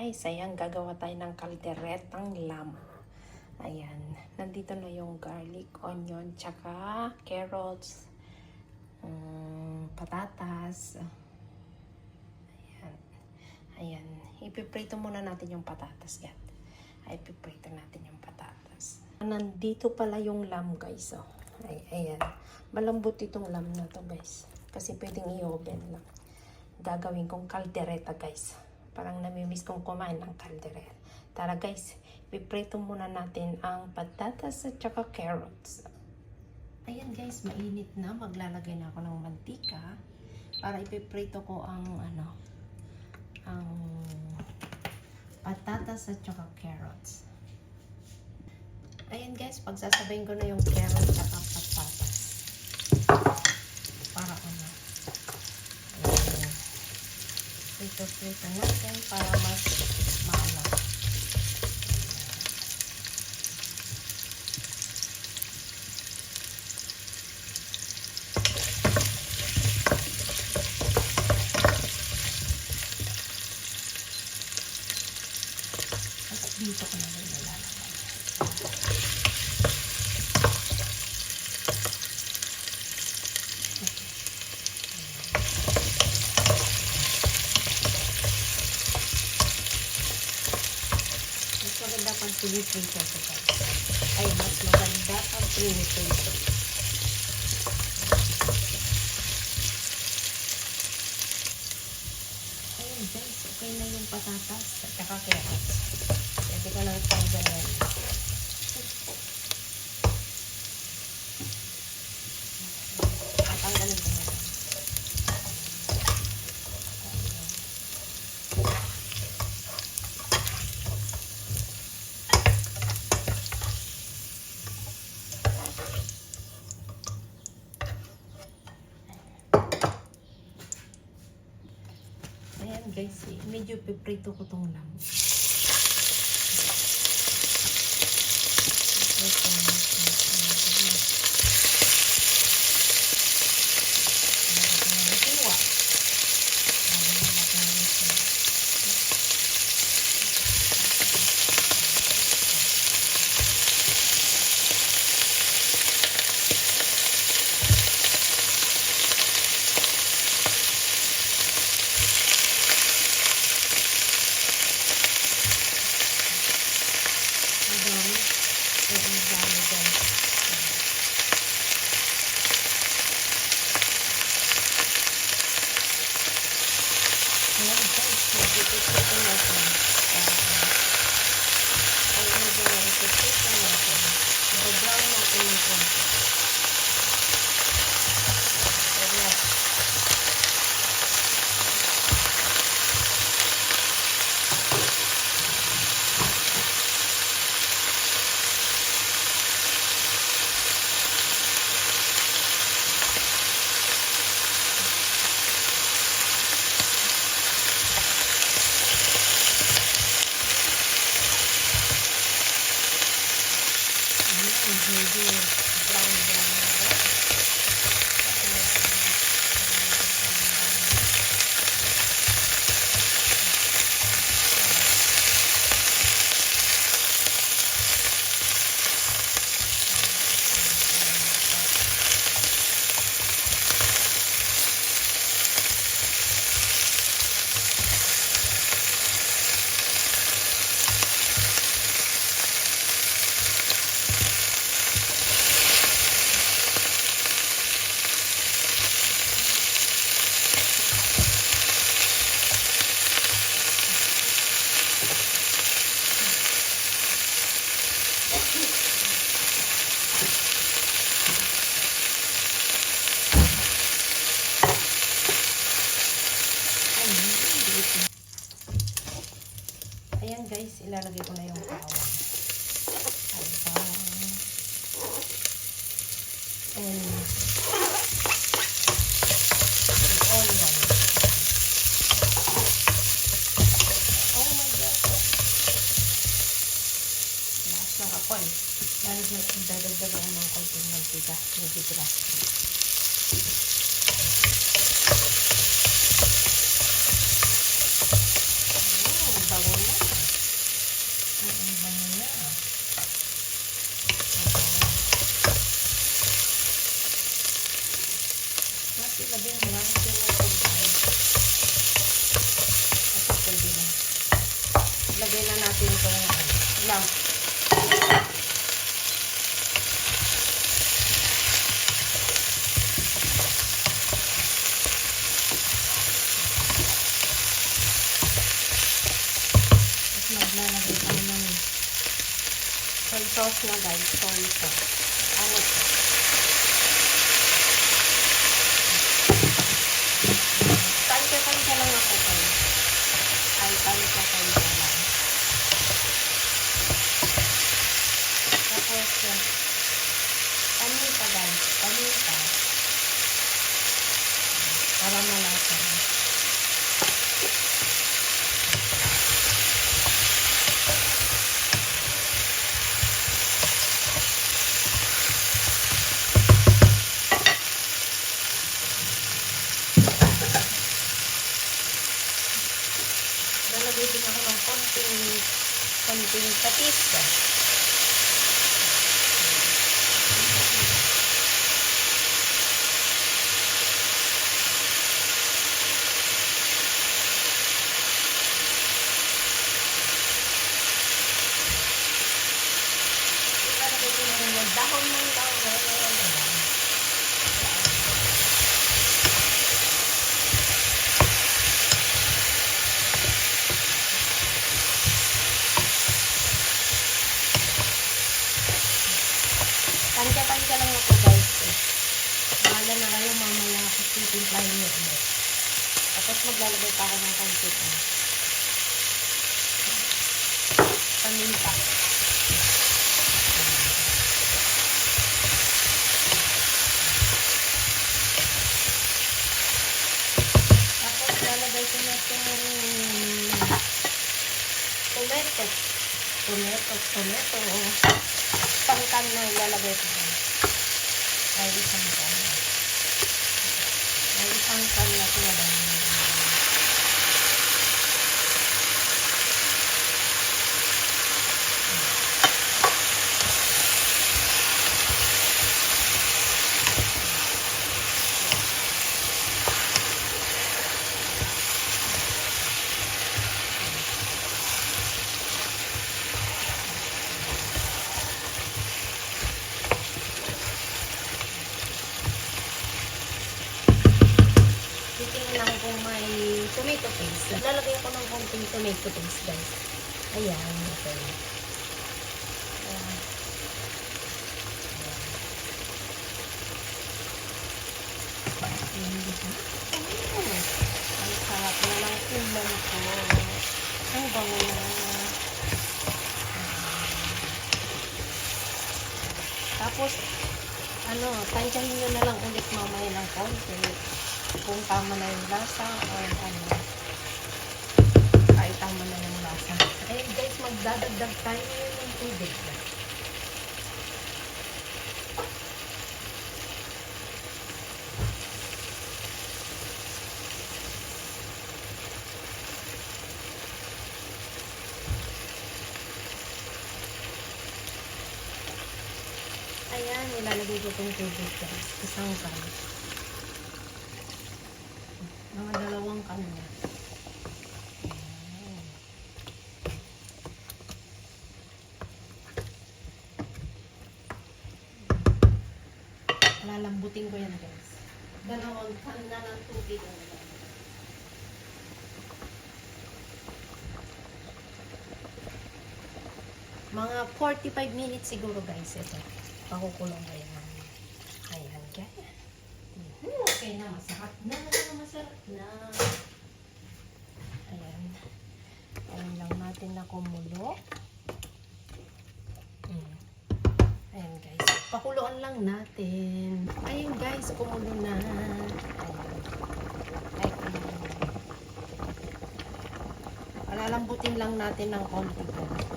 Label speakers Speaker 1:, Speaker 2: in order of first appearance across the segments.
Speaker 1: guys, ayan, gagawa tayo ng kalderetang lamb. Ayan, nandito na yung garlic, onion, tsaka carrots, patatas. Ayan, ayan, ipiprito muna natin yung patatas, yan. Ipiprito natin yung patatas. Nandito pala yung lamb, guys, oh. Ayan, malambot itong lamb na to, guys. Kasi pwedeng i-oven lang. Gagawin kong kaldereta, guys. Parang namimiss kong kumain ng kaldereta. Tara, guys, piprito muna natin ang patatas at saka carrots. Ayan, guys, mainit na. Maglalagay na ako ng mantika para ipiprito ko ang ang patatas at saka carrots. Ayan, guys, pagsasabayin ko na yung carrots at patatas. Para prito natin para mas maalam. Tapos dito ko na rin nilalagay. Maganda pag piniprito ito, guys. Ay, mas maganda pag piniprito. Ayun, guys, okay na yung patatas at saka carrots. Pwede ka lang tanggalin. Tatanggalin ko na lang. Ayan, guys, medyo piprito ko tong lamb. Ayan, guys, ilalagay ko na yung bawang. Ay, bawang. And onion. Oh my God. Lakas ng apoy. Dadagdag ako ng konting mantika. Medyo grass. Oh, bago na. sauce na guys. Soy sauce. Ano to? Tansya lang ako kayo. Ay, tansya lang. Tapos, paminta guys. Paminta. Para malasa. Lalagay din ako ng konting patis. Lalagay din ako ng dahon ng laurel. Tansya lang ako guys. Bahala na kayo mamaya ako titimplahin nyo ulit. Tapos maglalagay pa ako ng konti. Paminta. Tapos lalagay ko na itong tomato. Pangkan na ilalagay ko na. Ay, isang kan. Ay, isang kan na pinabang. Titingnan ko kung may tomato paste. Lalagay ko ng konting tomato paste guys. Ayan. Okay. Ayan. Ang sarap na ng ulam ko. Ang bango na. Tapos, tansyahin nyo na lang ulit mamaya ng konti. Kung tama na yung lasa or ay tama na yung lasa. Ayun guys, magdadagdag tayo ng tubig. Ayan, ilalagay ko itong tubig guys. Isang kan. Mga 2 kan na. Lalambutin ko yan guys. 2 kan na ng tubig. Mga 45 minutes siguro guys ito. Pakukulong ko yan. Ayan kaya. Okay na, masarap na. Ayan. Ayan lang natin na kumulo. Ayan guys. Pakuluan lang natin. Ayan guys, kumulo na. Ayan. Ay, kumulo na. Palalambutin lang natin ng konti.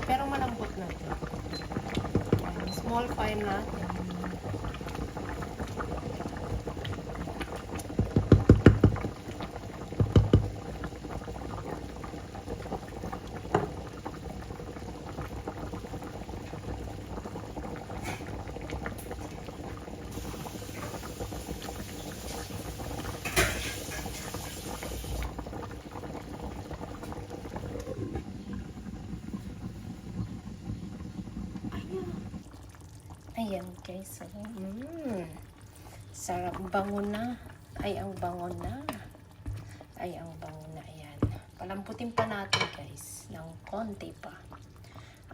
Speaker 1: Pero malambot natin. Ayan, small fire natin. Ayan guys. Sarap, bango na. Ay, ang bango na. Ayan. Palamputin pa natin guys. Ng konti pa.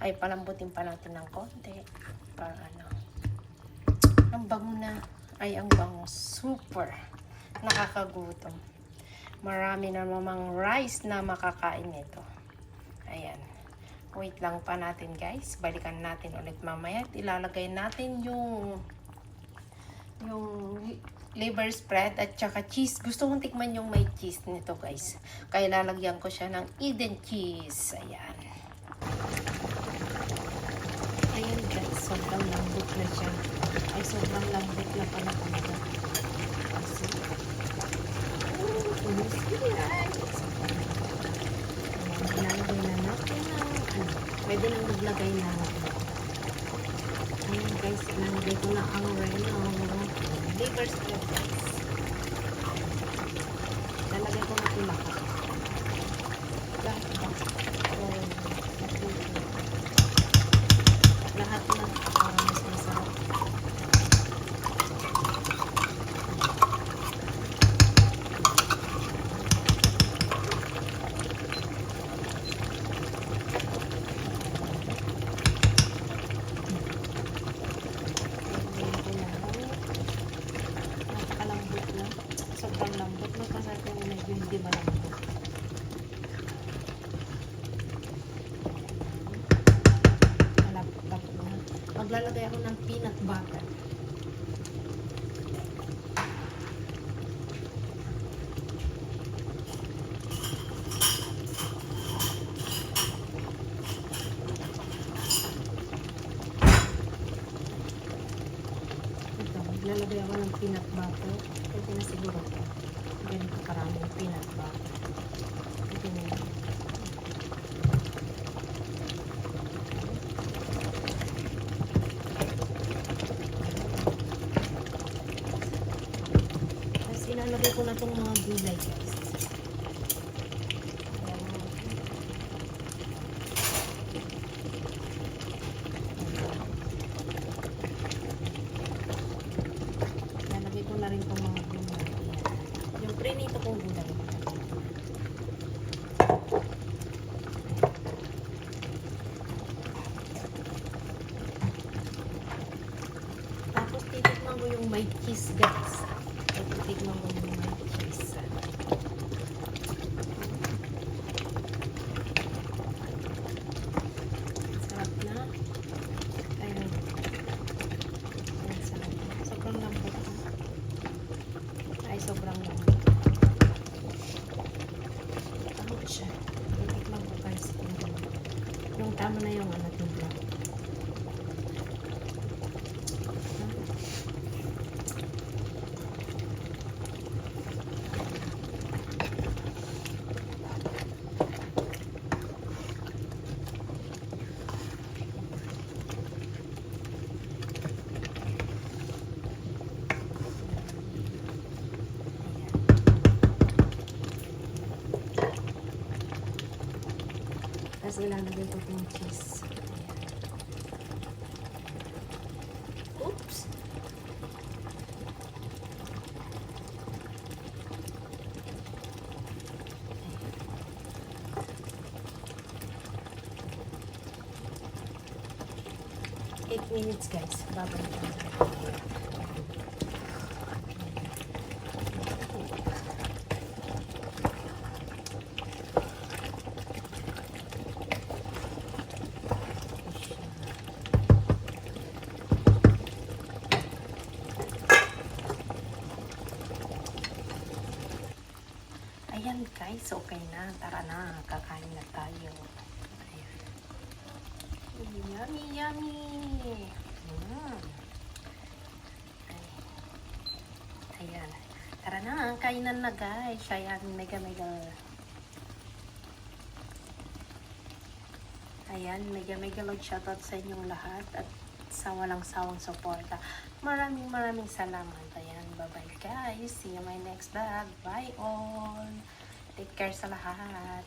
Speaker 1: ay palambutin pa natin ng konti. Para ano. Ang bango na. Ay, ang bango. Super. Nakakagutom. Marami na namang rice na makakain nito. Ayan. Wait lang pa natin guys. Balikan natin ulit mamaya. Ilalagay natin yung liver spread at saka cheese. Gusto kong tikman yung may cheese nito guys. Kaya lalagyan ko siya ng Eden cheese. Ayan. Ayan guys. Sobrang lambot na siya. Ay sobrang lambot na pala talaga. Kasi ilalagay na natin ng pwede nang maglagay na ayan guys, ilalagay ko na ang liver spread guys. Ilalagay ko na ito lahat ba? Lahat na para mas masarap. Sobrang lambot na kasi kung medyo hindi malambot. Malapot na. Maglalagay ako ng peanut butter. Ito, maglalagay ako ng peanut butter. Pwede na siguro ito. Ganito karaming peanut butter. Pwede na yun. Tapos ilalagay ko na itong mga gulay guys. Ilalagay ko na rin itong mga gulay. Yung prinito kong gulay. Tapos titikman ko yung may cheese guys. Titikman ko yung may cheese. Sarap na. Ayun. Ayun, sarap na. Sobrang lambot na. Ay, sobrang lambot. Ouch. Titikman ko guys. Yung tama na yung timpla. Tapos ilalagay ko yung cheese. Oops! Ayan. 8 minutes guys. Babalik ko. Ayan guys, okay na. Tara na, kakain na tayo. Ayan. Yummy, yummy! Ayan. Tara na, kainan na guys. Ayan, mega. Ayan, mega love shoutout sa inyong lahat at sa walang sawang suporta. Maraming salamat. Ayan, bye-bye guys. See you my next vlog. Bye all. Take care sa lahat.